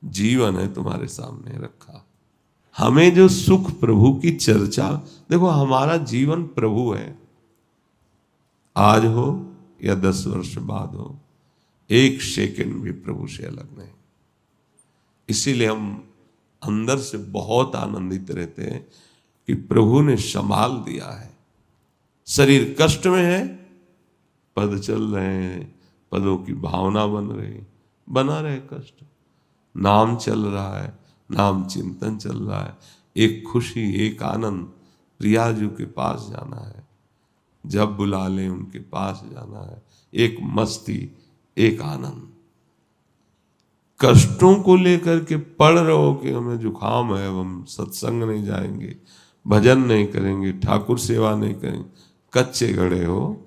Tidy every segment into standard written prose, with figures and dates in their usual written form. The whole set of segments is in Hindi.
जीवन है तुम्हारे सामने रखा। हमें जो सुख प्रभु की चर्चा, देखो हमारा जीवन प्रभु है, आज हो या 10 वर्ष बाद हो, एक सेकंड भी प्रभु से अलग नहीं। इसीलिए हम अंदर से बहुत आनंदित रहते हैं कि प्रभु ने संभाल दिया है। शरीर कष्ट में है, पद चल रहे हैं, पदों की भावना बन रही, बना रहे कष्ट, नाम चल रहा है, नाम चिंतन चल रहा है, एक खुशी एक आनंद, प्रियाजू के पास जाना है, जब बुला लें उनके पास जाना है, एक मस्ती एक आनंद। कष्टों को लेकर के पढ़ रहे हो कि हमें जुकाम है, हम सत्संग नहीं जाएंगे, भजन नहीं करेंगे, ठाकुर सेवा नहीं करेंगे, कच्चे गड़े हो।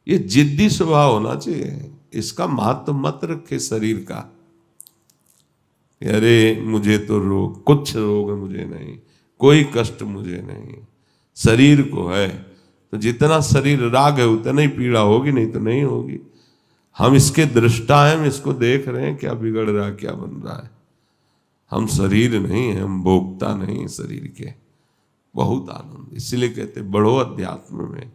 ये जिद्दी स्वभाव होना चाहिए। इसका महत्व मत रखे शरीर का, अरे मुझे तो रोग, कुछ रोग मुझे नहीं, कोई कष्ट मुझे नहीं। शरीर को है तो जितना शरीर राग है उतना ही पीड़ा होगी, नहीं तो नहीं होगी। हम इसके दृष्टा हैं, हम इसको देख रहे हैं क्या बिगड़ रहा है, क्या बन रहा है। हम शरीर नहीं है, हम भोक्ता नहीं है शरीर के। बहुत आनंद, इसलिए कहते बढ़ो अध्यात्म में।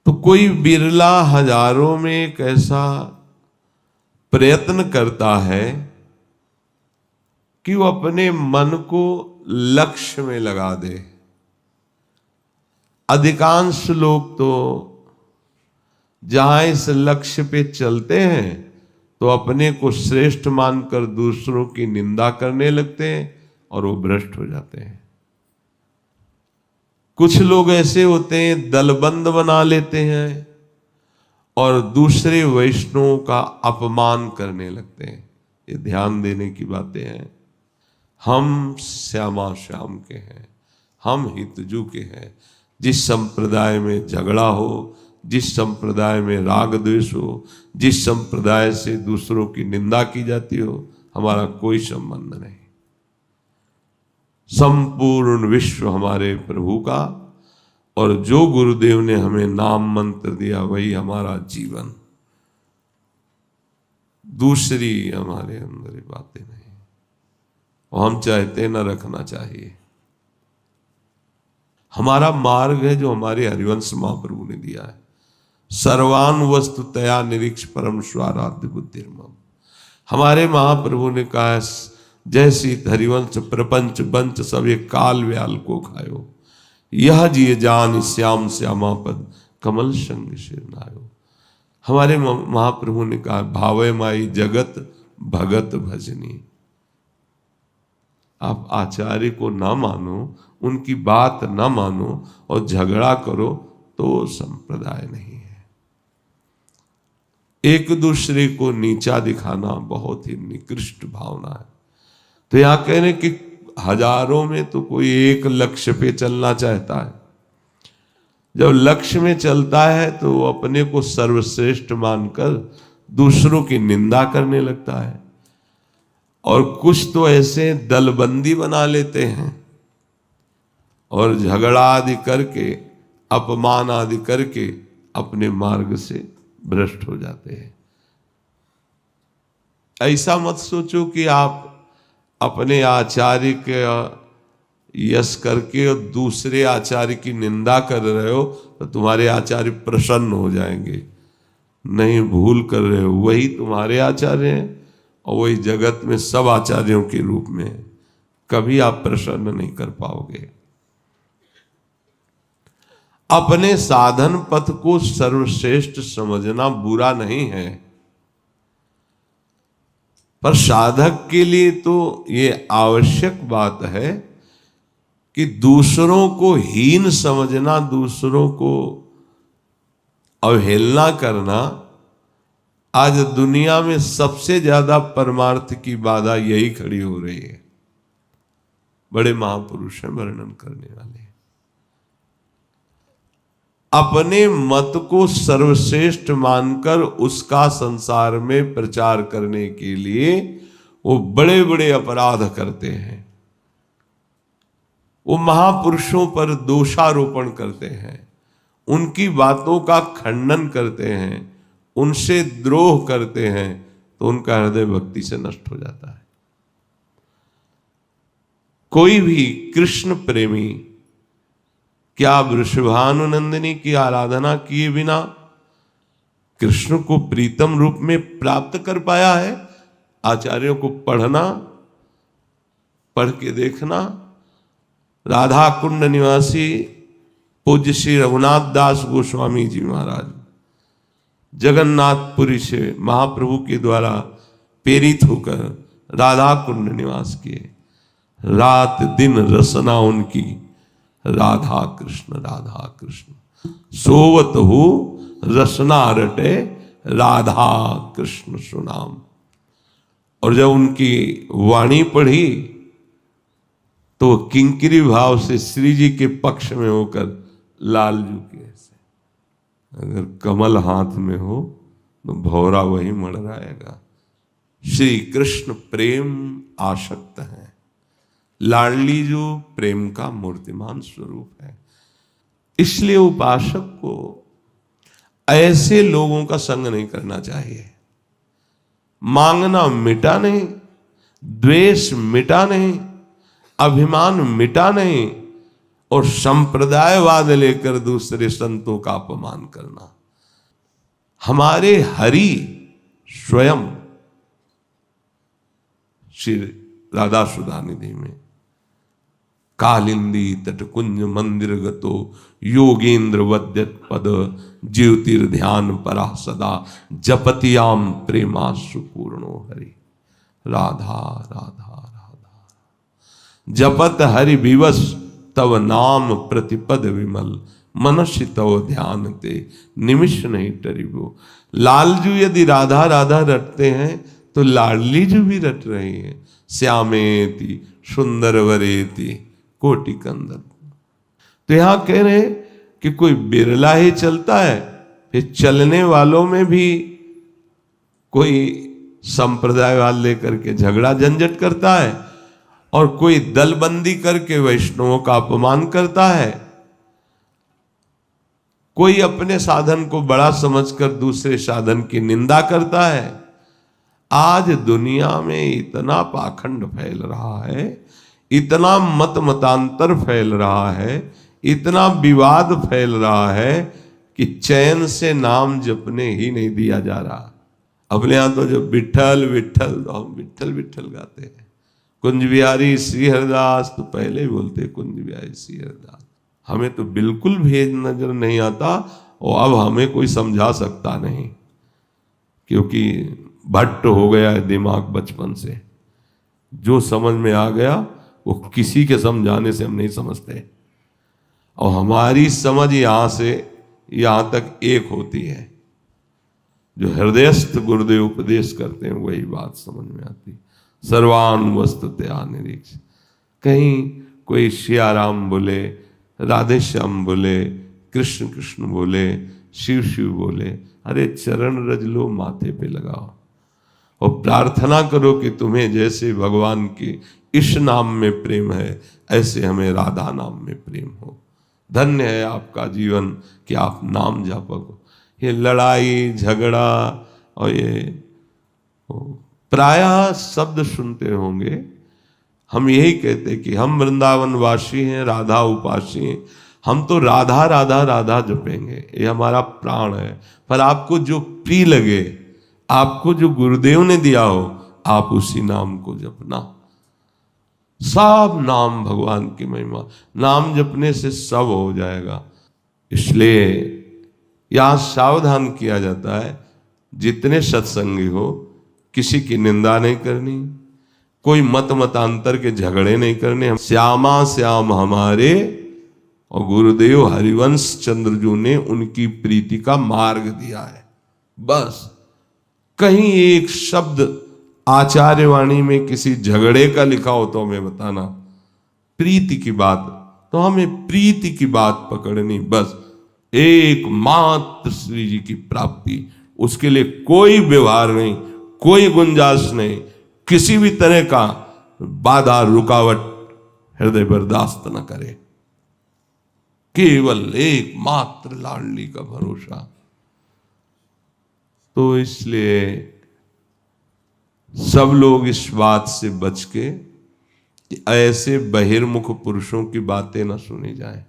तो कोई बिरला हजारों में एक ऐसा प्रयत्न करता है कि वो अपने मन को लक्ष्य में लगा दे। अधिकांश लोग तो जहां इस लक्ष्य पे चलते हैं तो अपने को श्रेष्ठ मानकर दूसरों की निंदा करने लगते हैं और वो भ्रष्ट हो जाते हैं। कुछ लोग ऐसे होते हैं दलबंद बना लेते हैं और दूसरे वैष्णवों का अपमान करने लगते हैं। ये ध्यान देने की बातें हैं। हम श्यामा श्याम के हैं, हम हितजू के हैं। जिस संप्रदाय में झगड़ा हो, जिस संप्रदाय में राग द्वेष हो, जिस संप्रदाय से दूसरों की निंदा की जाती हो, हमारा कोई संबंध नहीं। संपूर्ण विश्व हमारे प्रभु का, और जो गुरुदेव ने हमें नाम मंत्र दिया वही हमारा जीवन। दूसरी हमारे अंदर ये बातें नहीं, और हम चाहते न रखना चाहिए। हमारा मार्ग है जो हमारे हरिवंश महाप्रभु ने दिया है। सर्वान वस्तु तया निरीक्ष परम स्वाराध्य बुद्धिर्मम। हमारे महाप्रभु ने कहा, जैसी हरिवंश प्रपंच बंच सब ये काल व्याल को खायो, यह जिये जान श्याम श्यामा पद कमल संग शिरनायो। हमारे महाप्रभु ने कहा, भावे माई जगत भगत भजनी। आप आचार्य को ना मानो, उनकी बात ना मानो और झगड़ा करो तो संप्रदाय नहीं है। एक दूसरे को नीचा दिखाना बहुत ही निकृष्ट भावना है। तो यहां कह रहे कि हजारों में तो कोई एक लक्ष्य पे चलना चाहता है। जब लक्ष्य में चलता है तो वो अपने को सर्वश्रेष्ठ मानकर दूसरों की निंदा करने लगता है। और कुछ तो ऐसे दलबंदी बना लेते हैं और झगड़ा आदि करके, अपमान आदि करके अपने मार्ग से भ्रष्ट हो जाते हैं। ऐसा मत सोचो कि आप अपने आचार्य के यश करके और दूसरे आचार्य की निंदा कर रहे हो तो तुम्हारे आचार्य प्रसन्न हो जाएंगे। नहीं, भूल कर रहे हो। वही तुम्हारे आचार्य हैं और वही जगत में सब आचार्यों के रूप में है। कभी आप प्रसन्न नहीं कर पाओगे। अपने साधन पथ को सर्वश्रेष्ठ समझना बुरा नहीं है, पर साधक के लिए तो ये आवश्यक बात है कि दूसरों को हीन समझना, दूसरों को अवहेलना करना, आज दुनिया में सबसे ज्यादा परमार्थ की बाधा यही खड़ी हो रही है। बड़े महापुरुष हैं वर्णन करने वाले। अपने मत को सर्वश्रेष्ठ मानकर उसका संसार में प्रचार करने के लिए वो बड़े बड़े अपराध करते हैं। वो महापुरुषों पर दोषारोपण करते हैं, उनकी बातों का खंडन करते हैं, उनसे द्रोह करते हैं तो उनका हृदय भक्ति से नष्ट हो जाता है। कोई भी कृष्ण प्रेमी क्या वृषभानुनंदिनी की आराधना किए बिना कृष्ण को प्रीतम रूप में प्राप्त कर पाया है? आचार्यों को पढ़ना, पढ़ के देखना। राधा कुंड निवासी पूज्य श्री रघुनाथ दास गोस्वामी जी महाराज जगन्नाथपुरी से महाप्रभु के द्वारा प्रेरित होकर राधा कुंड निवास किए। रात दिन रसना उनकी राधा कृष्ण सोवत हो रसना रटे राधा कृष्ण सुनाम। और जब उनकी वाणी पढ़ी तो किंकिरी भाव से श्री जी के पक्ष में होकर लालजू के ऐसे, अगर कमल हाथ में हो तो भौरा वही मड़राएगा। श्री कृष्ण प्रेम आसक्त है, लाडली जो प्रेम का मूर्तिमान स्वरूप है। इसलिए उपासक को ऐसे लोगों का संग नहीं करना चाहिए। मांगना मिटा नहीं, द्वेष मिटा नहीं, अभिमान मिटा नहीं, और संप्रदायवाद लेकर दूसरे संतों का अपमान करना। हमारे हरि स्वयं श्री राधा सुधा निधि में कालिंदी तटकुंज मंदिर गतो योगेंद्र वद्यत पद ज्योतिर्ध्यान परा सदा जपतियाम प्रेमाशु पूर्णो हरि। राधा राधा राधा जपत हरि विवश तव नाम प्रतिपद विमल मनस्य तव ध्यान ते निमिष नहीं टरिबो। लालजू यदि राधा राधा रटते हैं तो लाडली जू भी रट रही है। श्यामेति सुंदर वरेति कोटि कंदन। तो यहां कह रहे कि कोई बिरला ही चलता है, फिर चलने वालों में भी कोई संप्रदायवाद लेकर के झगड़ा झंझट करता है, और कोई दलबंदी करके वैष्णवों का अपमान करता है। कोई अपने साधन को बड़ा समझकर दूसरे साधन की निंदा करता है। आज दुनिया में इतना पाखंड फैल रहा है, इतना मत मतांतर फैल रहा है, इतना विवाद फैल रहा है कि चैन से नाम जपने ही नहीं दिया जा रहा। अपने यहां तो जो विठल विठल, तो हम विठल विठल गाते हैं। कुंज बिहारी श्री हरिदास तो पहले ही बोलते कुंज बिहारी श्री हरिदास। हमें तो बिल्कुल भेद नजर नहीं आता, और अब हमें कोई समझा सकता नहीं, क्योंकि भट्ट हो गया है दिमाग बचपन से। जो समझ में आ गया वो किसी के समझाने से हम नहीं समझते, और हमारी समझ यहां से यहां तक एक होती है। जो हृदयस्थ गुरुदेव उपदेश करते हैं वही बात समझ में आती। सर्वान वस्तुतया निरीक्ष। कहीं कोई सियाराम बोले, राधे श्याम बोले, कृष्ण कृष्ण बोले, शिव शिव बोले, अरे चरण रज लो, माथे पे लगाओ और प्रार्थना करो कि तुम्हें जैसे भगवान के इस नाम में प्रेम है, ऐसे हमें राधा नाम में प्रेम हो। धन्य है आपका जीवन कि आप नाम जापक हो। ये लड़ाई झगड़ा और ये प्रायः शब्द सुनते होंगे। हम यही कहते कि हम वृंदावन वासी हैं, राधा उपासी हैं, हम तो राधा राधा राधा जपेंगे, ये हमारा प्राण है। पर आपको जो प्रिय लगे, आपको जो गुरुदेव ने दिया हो, आप उसी नाम को जपना। सब नाम भगवान की महिमा, नाम जपने से सब हो जाएगा। इसलिए यहां सावधान किया जाता है, जितने सत्संगी हो किसी की निंदा नहीं करनी, कोई मत मतांतर के झगड़े नहीं करने। हम श्यामा श्याम हमारे, और गुरुदेव हरिवंश चंद्रजू ने उनकी प्रीति का मार्ग दिया है। बस कहीं एक शब्द आचार्यवाणी में किसी झगड़े का लिखा हो तो हमें बताना। प्रीति की बात, तो हमें प्रीति की बात पकड़नी। बस एकमात्र श्री जी की प्राप्ति, उसके लिए कोई व्यवहार नहीं, कोई गुंजाइश नहीं, किसी भी तरह का बाधा रुकावट हृदय बर्दाश्त न करे। केवल एकमात्र लाडली का भरोसा। तो इसलिए सब लोग इस बात से बच के कि ऐसे बहिर्मुख पुरुषों की बातें न सुनी जाए।